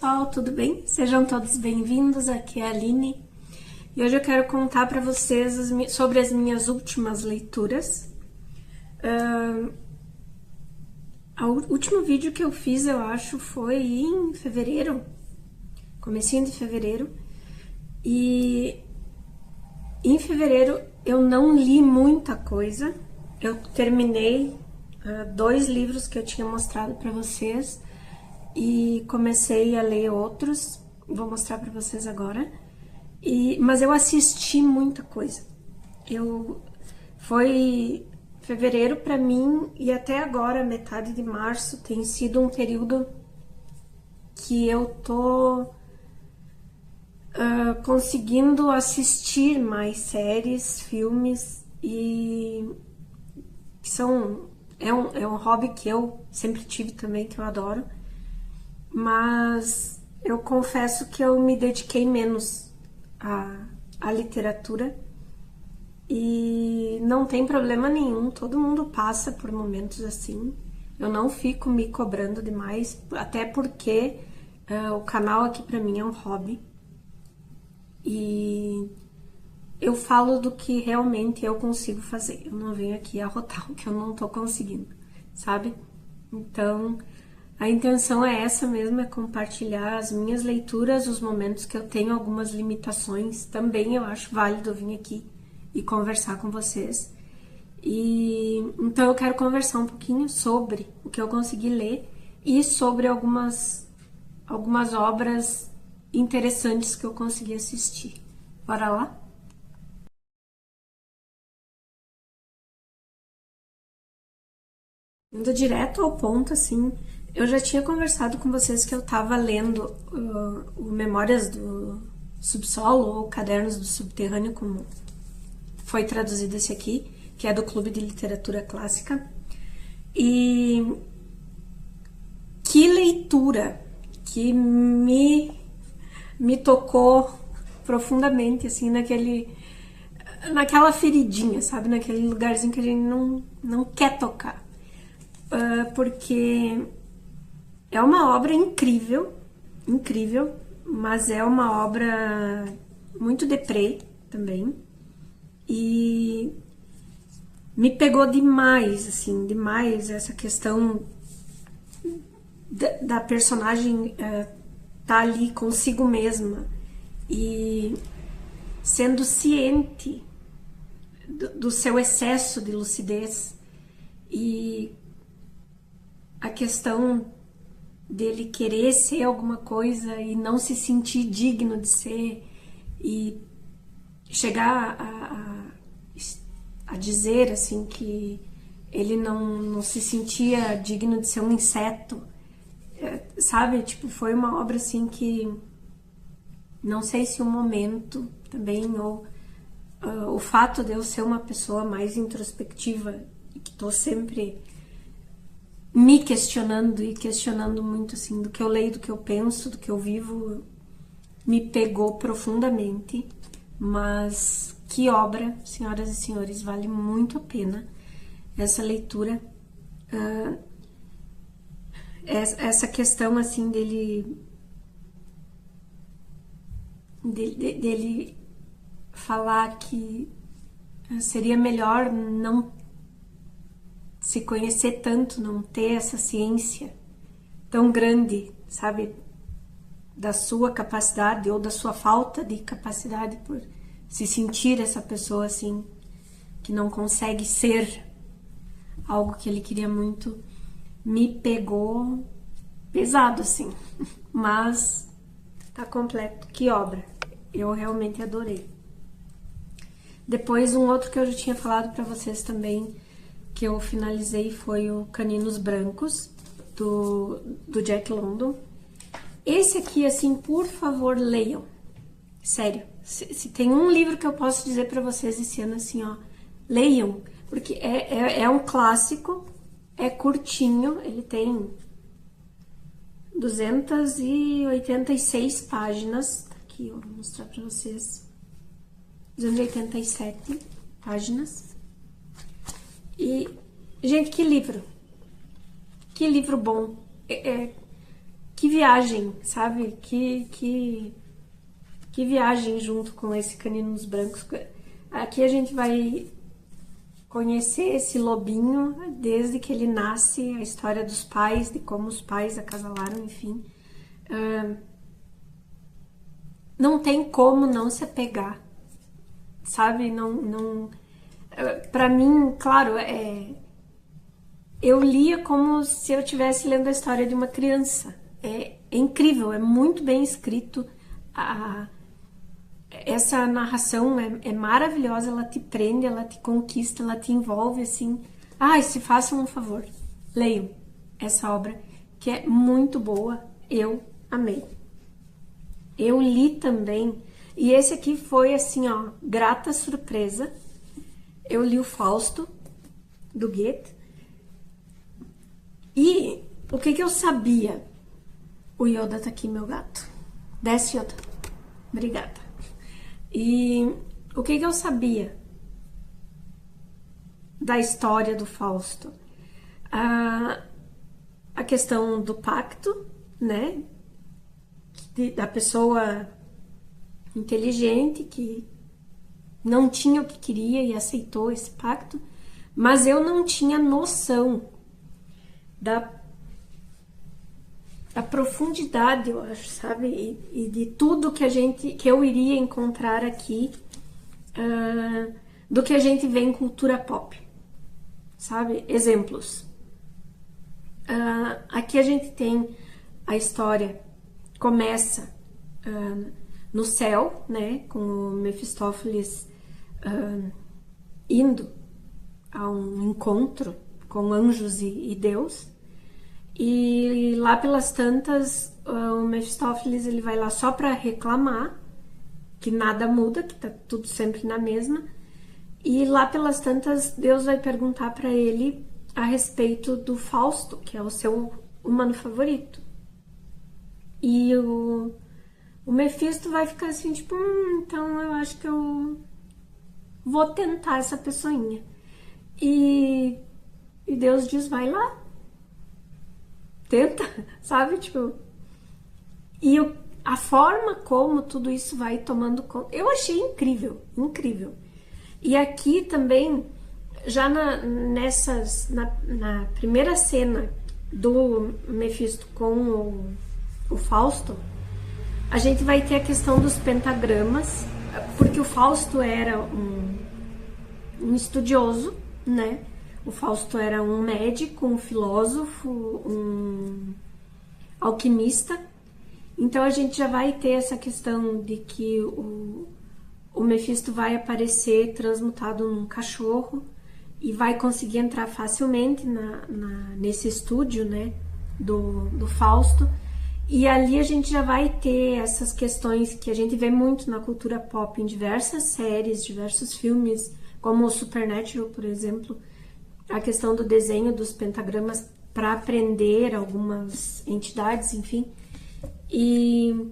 Pessoal, tudo bem? Sejam todos bem-vindos, aqui é a Aline e hoje eu quero contar para vocês sobre as minhas últimas leituras. O último vídeo que eu fiz, eu acho, foi em fevereiro, comecinho de fevereiro, e em fevereiro eu não li muita coisa. Eu terminei 2 livros que eu tinha mostrado para vocês e comecei a ler outros, vou mostrar para vocês agora. Mas eu assisti muita coisa. Foi fevereiro para mim e até agora, metade de março, tem sido um período que eu tô conseguindo assistir mais séries, filmes e é um hobby que eu sempre tive também, que eu adoro, mas eu confesso que eu me dediquei menos à literatura e não tem problema nenhum, todo mundo passa por momentos assim. Eu não fico me cobrando demais, até porque o canal aqui pra mim é um hobby e eu falo do que realmente eu consigo fazer. Eu não venho aqui arrotar o que eu não tô conseguindo, sabe? Então, a intenção é essa mesmo, é compartilhar as minhas leituras, os momentos que eu tenho algumas limitações. Também eu acho válido vir aqui e conversar com vocês. E então eu quero conversar um pouquinho sobre o que eu consegui ler e sobre algumas obras interessantes que eu consegui assistir. Bora lá? Indo direto ao ponto, assim, eu já tinha conversado com vocês que eu tava lendo o Memórias do Subsolo, ou Cadernos do Subterrâneo, como foi traduzido esse aqui, que é do Clube de Literatura Clássica. E que leitura que me tocou profundamente, assim, naquela feridinha, sabe? Naquele lugarzinho que a gente não quer tocar. Porque é uma obra incrível, incrível, mas é uma obra muito deprê também. E me pegou demais, assim, demais essa questão da personagem tá ali consigo mesma e sendo ciente do seu excesso de lucidez e a questão dele querer ser alguma coisa e não se sentir digno de ser e chegar a dizer assim que ele não se sentia digno de ser um inseto, sabe? Tipo, foi uma obra assim que não sei se o momento também ou o fato de eu ser uma pessoa mais introspectiva e que tô sempre me questionando e questionando muito assim do que eu leio, do que eu penso, do que eu vivo, me pegou profundamente. Mas que obra, senhoras e senhores, vale muito a pena essa leitura. Essa questão assim dele falar que seria melhor não se conhecer tanto, não ter essa ciência tão grande, sabe, da sua capacidade ou da sua falta de capacidade por se sentir essa pessoa assim, que não consegue ser algo que ele queria muito, me pegou pesado assim, mas tá completo. Que obra! Eu realmente adorei. Depois, um outro que eu já tinha falado pra vocês também, que eu finalizei, foi o Caninos Brancos, do Jack London. Esse aqui, assim, por favor, leiam. Sério. Se tem um livro que eu posso dizer pra vocês esse ano, assim, ó, leiam. Porque é um clássico, é curtinho, ele tem 286 páginas. Tá aqui, eu vou mostrar pra vocês. 287 páginas. E, gente, que livro! Que livro bom! que viagem, sabe? Que viagem junto com esse Caninos Brancos. Aqui a gente vai conhecer esse lobinho desde que ele nasce, a história dos pais, de como os pais acasalaram, enfim. Não tem como não se apegar, sabe? Não, para mim, claro, eu lia como se eu estivesse lendo a história de uma criança. É incrível, é muito bem escrito. Essa narração é maravilhosa, ela te prende, ela te conquista, ela te envolve, assim. Ai, se façam um favor, leiam essa obra, que é muito boa, eu amei. Eu li também, e esse aqui foi, assim, ó, grata surpresa. Eu li o Fausto, do Goethe, e o que eu sabia? O Yoda tá aqui, meu gato. Desce, Yoda. Obrigada. E o que eu sabia da história do Fausto? A questão do pacto, né? Da pessoa inteligente que não tinha o que queria e aceitou esse pacto, mas eu não tinha noção da profundidade, eu acho, sabe? E de tudo que eu iria encontrar aqui, do que a gente vê em cultura pop, sabe? Exemplos. Aqui a gente tem a história, começa no céu, né? Com o Mefistófeles indo a um encontro com anjos e Deus. E lá pelas tantas, o Mefistófeles ele vai lá só para reclamar que nada muda, que tá tudo sempre na mesma. E lá pelas tantas, Deus vai perguntar para ele a respeito do Fausto, que é o seu humano favorito. E o Mefisto vai ficar assim, tipo, então eu acho que eu vou tentar essa pessoinha. E Deus diz, vai lá. Tenta, sabe? Tipo, e a forma como tudo isso vai tomando conta, eu achei incrível, incrível. E aqui também, já na primeira cena do Mefisto com o Fausto, a gente vai ter a questão dos pentagramas, porque o Fausto era um estudioso, né? O Fausto era um médico, um filósofo, um alquimista. Então a gente já vai ter essa questão de que o Mefisto vai aparecer transmutado num cachorro e vai conseguir entrar facilmente nesse estúdio, né, do Fausto. E ali a gente já vai ter essas questões que a gente vê muito na cultura pop, em diversas séries, diversos filmes, como o Supernatural, por exemplo, a questão do desenho dos pentagramas para aprender algumas entidades, enfim, e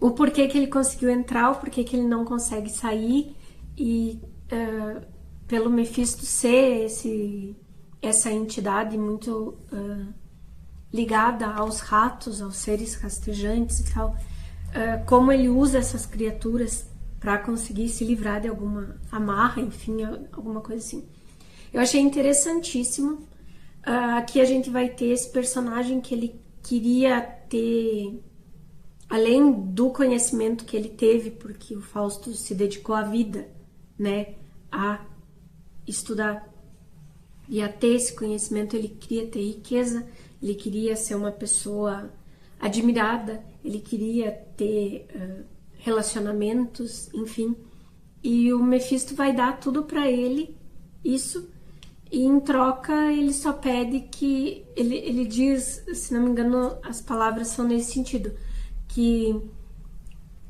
o porquê que ele conseguiu entrar, o porquê que ele não consegue sair, e pelo Mefisto ser essa entidade muito ligada aos ratos, aos seres rastejantes e tal, como ele usa essas criaturas para conseguir se livrar de alguma amarra, enfim, alguma coisa assim. Eu achei interessantíssimo. Aqui a gente vai ter esse personagem que ele queria ter, além do conhecimento que ele teve, porque o Fausto se dedicou a vida, né, a estudar e a ter esse conhecimento. Ele queria ter riqueza, ele queria ser uma pessoa admirada, ele queria ter relacionamentos, enfim. E o Mefisto vai dar tudo para ele, isso. E em troca ele só pede que, ele diz, se não me engano as palavras são nesse sentido, que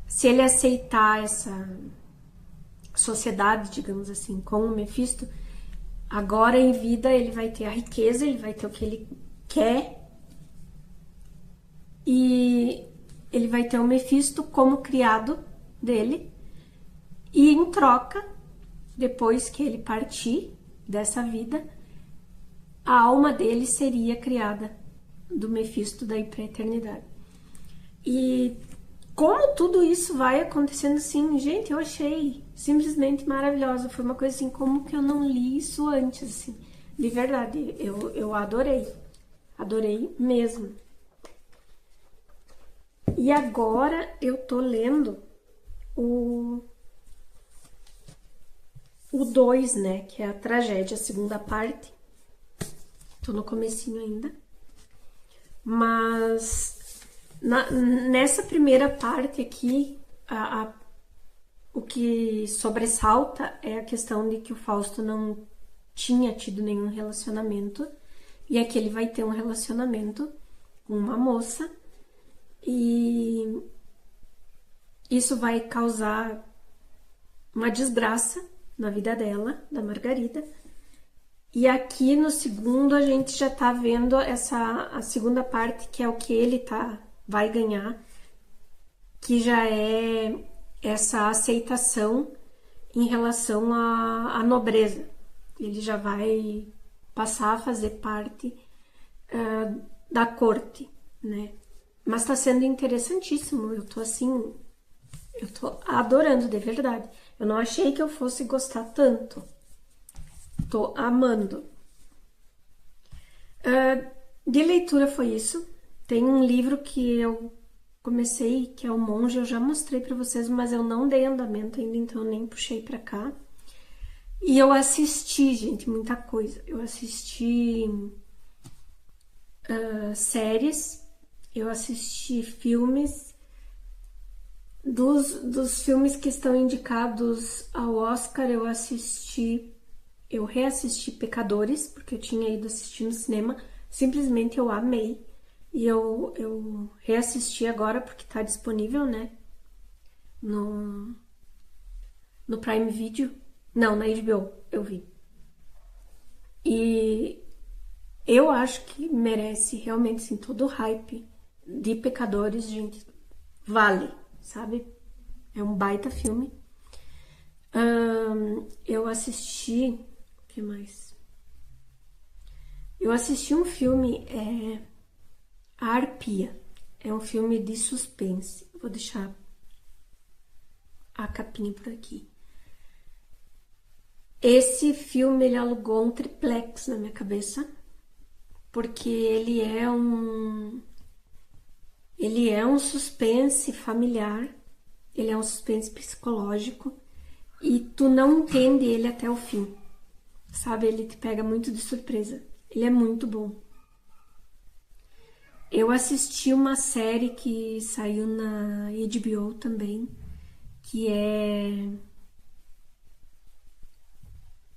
se ele aceitar essa sociedade, digamos assim, com o Mefisto, agora em vida ele vai ter a riqueza, ele vai ter o que ele quer, e ele vai ter o Mefisto como criado dele, e em troca, depois que ele partir dessa vida, a alma dele seria criada do Mephisto daí pra eternidade. E como tudo isso vai acontecendo assim, gente, eu achei simplesmente maravilhosa. Foi uma coisa assim, como que eu não li isso antes, assim. De verdade, eu adorei. Adorei mesmo. E agora eu tô lendo o 2, né? Que é a tragédia, a segunda parte. Tô no comecinho ainda. Mas nessa primeira parte aqui, o que sobressalta é a questão de que o Fausto não tinha tido nenhum relacionamento. E aqui ele vai ter um relacionamento com uma moça. E isso vai causar uma desgraça na vida dela, da Margarida. E aqui no segundo a gente já tá vendo a segunda parte, que é o que ele vai ganhar, que já é essa aceitação em relação à nobreza. Ele já vai passar a fazer parte da corte, né? Mas tá sendo interessantíssimo. Eu tô assim, eu tô adorando de verdade. Eu não achei que eu fosse gostar tanto. Tô amando. De leitura foi isso. Tem um livro que eu comecei, que é O Monge, eu já mostrei pra vocês, mas eu não dei andamento ainda, então eu nem puxei pra cá. E eu assisti, gente, muita coisa. Eu assisti séries, eu assisti filmes. Dos filmes que estão indicados ao Oscar, eu reassisti Pecadores, porque eu tinha ido assistir no cinema, simplesmente eu amei. E eu reassisti agora porque tá disponível, né? No Prime Video. Não, na HBO eu vi. E eu acho que merece realmente, assim, todo o hype de Pecadores, gente. Vale, sabe? É um baita filme. Eu assisti... O que mais? Eu assisti um filme, A Arpia. É um filme de suspense. Vou deixar a capinha por aqui. Esse filme, ele alugou um triplex na minha cabeça. Porque ele é um suspense familiar. Ele é um suspense psicológico. E tu não entende ele até o fim. Sabe? Ele te pega muito de surpresa. Ele é muito bom. Eu assisti uma série que saiu na HBO também, que é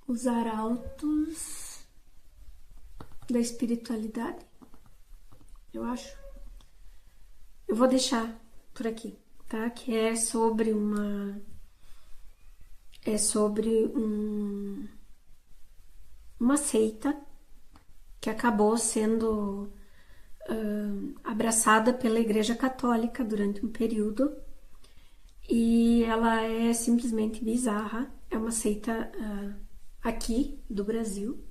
Os Arautos da Espiritualidade, eu acho. Eu vou deixar por aqui, tá? Que é sobre uma seita que acabou sendo abraçada pela Igreja Católica durante um período, e ela é simplesmente bizarra. É uma seita aqui do Brasil.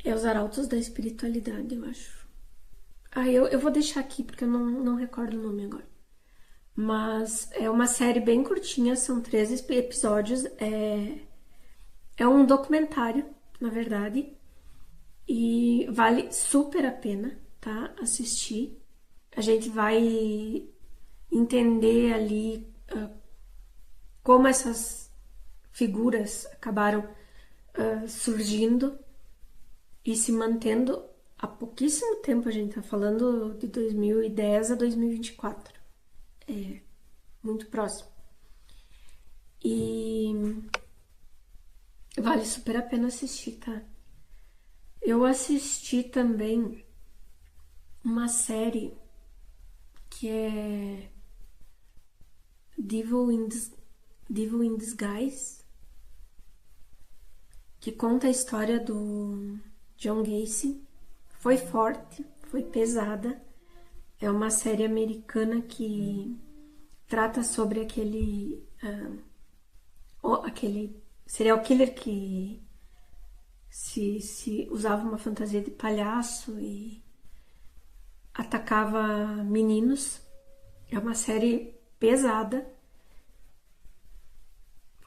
É os Arautos da Espiritualidade, eu acho. Eu vou deixar aqui porque eu não recordo o nome agora. Mas é uma série bem curtinha, são 13 episódios. É um documentário, na verdade. E vale super a pena, tá? Assistir. A gente vai entender ali como essas figuras acabaram surgindo e se mantendo há pouquíssimo tempo. A gente tá falando de 2010 a 2024. É muito próximo. E vale super a pena assistir, tá? Eu assisti também uma série que é Devil in Disguise, que conta a história do John Gacy. Foi forte, foi pesada. É uma série americana que trata sobre aquele serial killer que se usava uma fantasia de palhaço e atacava meninos. É uma série pesada.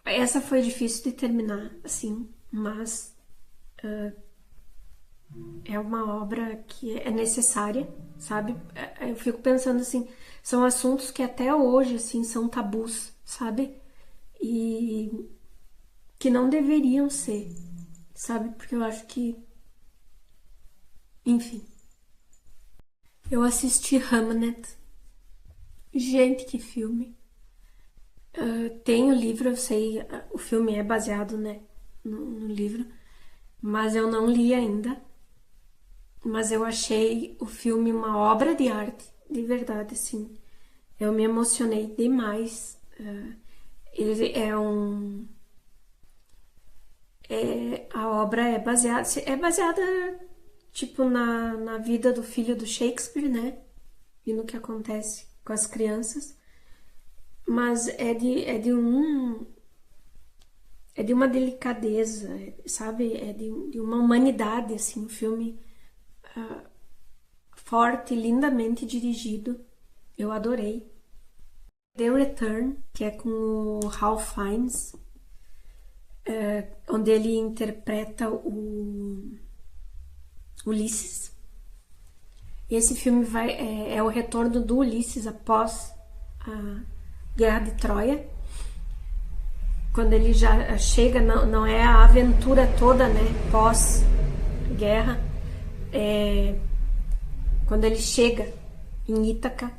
Essa foi difícil de terminar, assim, mas é uma obra que é necessária, sabe? Eu fico pensando assim, são assuntos que até hoje, assim, são tabus, sabe? E que não deveriam ser, sabe? Porque eu acho que, enfim. Eu assisti Hamnet. Gente, que filme. Tem o livro, eu sei, o filme é baseado, né, no livro, mas eu não li ainda. Mas eu achei o filme uma obra de arte, de verdade, assim. Eu me emocionei demais. Ele é um. A obra é baseada tipo, na vida do filho do Shakespeare, né? E no que acontece com as crianças. Mas é de uma delicadeza, sabe? É de uma humanidade, assim, um filme forte, lindamente dirigido. Eu adorei. The Return, que é com o Ralph Fiennes, onde ele interpreta o Ulisses. Esse filme é o retorno do Ulisses após a Guerra de Troia. Quando ele já chega, não é a aventura toda, né, pós-guerra, quando ele chega em Ítaca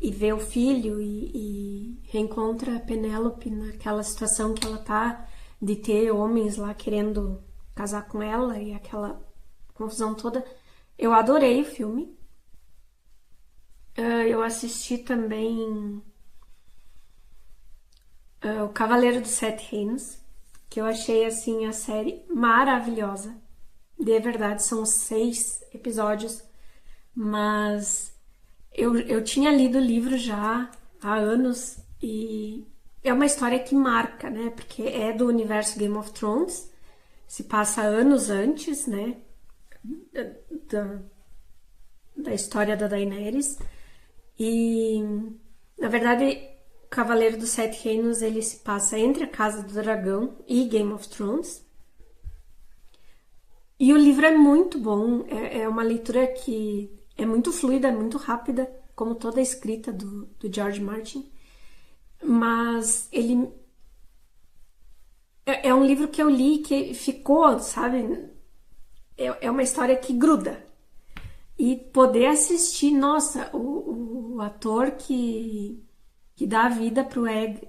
e vê o filho e reencontra a Penélope naquela situação que ela tá de ter homens lá querendo casar com ela e aquela confusão toda. Eu adorei o filme. Eu assisti também O Cavaleiro dos Sete Reinos, que eu achei assim a série maravilhosa. De verdade, são 6 episódios, mas eu tinha lido o livro já há anos e é uma história que marca, né? Porque é do universo Game of Thrones, se passa anos antes, né? Da história da Daenerys. E, na verdade, o Cavaleiro dos Sete Reinos, ele se passa entre a Casa do Dragão e Game of Thrones. E o livro é muito bom, é uma leitura que é muito fluida, é muito rápida, como toda a escrita do George Martin. Mas ele é um livro que eu li que ficou, sabe? É uma história que gruda. E poder assistir, nossa, o ator que dá a vida pro Egg,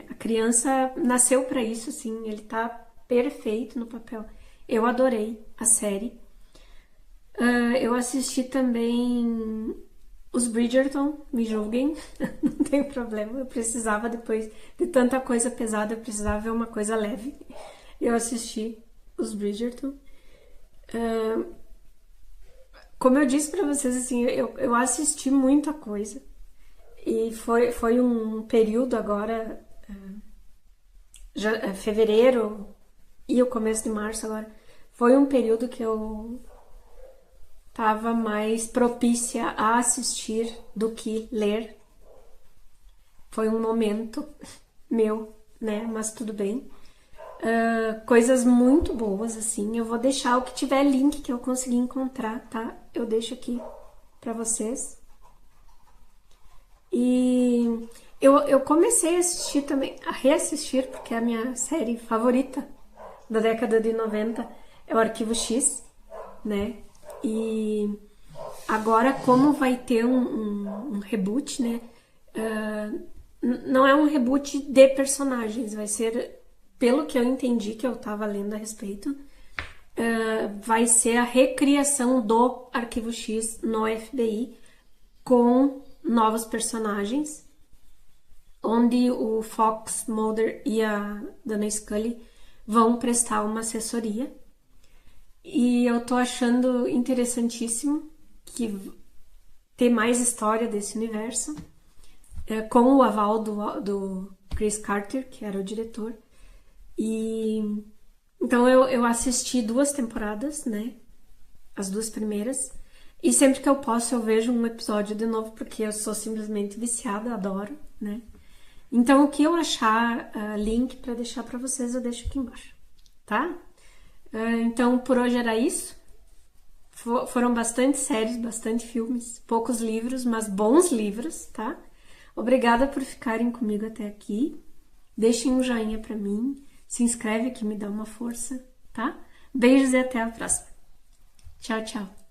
a criança nasceu para isso, assim, ele tá perfeito no papel. Eu adorei a série. Eu assisti também os Bridgerton, me julguem, não tem problema, eu precisava depois de tanta coisa pesada, eu precisava ver uma coisa leve. Eu assisti os Bridgerton. Como eu disse pra vocês, assim, eu assisti muita coisa. E foi um período agora, fevereiro e o começo de março agora, foi um período que eu tava mais propícia a assistir do que ler. Foi um momento meu, né? Mas tudo bem. Coisas muito boas, assim. Eu vou deixar o que tiver link que eu conseguir encontrar, tá? Eu deixo aqui pra vocês. E eu comecei a assistir também, a reassistir, porque é a minha série favorita da década de 90 é o Arquivo X, né? E agora, como vai ter um reboot, né? Não é um reboot de personagens, vai ser, pelo que eu entendi, que eu tava lendo a respeito, vai ser a recriação do Arquivo X no FBI com novos personagens, onde o Fox Mulder e a Dana Scully vão prestar uma assessoria. E eu tô achando interessantíssimo que ter mais história desse universo, com o aval do Chris Carter, que era o diretor. E Então eu assisti 2 temporadas, né? As 2 primeiras. E sempre que eu posso eu vejo um episódio de novo, porque eu sou simplesmente viciada, adoro, né? Então o que eu achar link para deixar para vocês eu deixo aqui embaixo, tá? Então por hoje era isso. Foram bastante séries, bastante filmes, poucos livros, mas bons livros, tá? Obrigada por ficarem comigo até aqui. Deixem um joinha pra mim, se inscreve que me dá uma força, tá? Beijos e até a próxima. Tchau, tchau.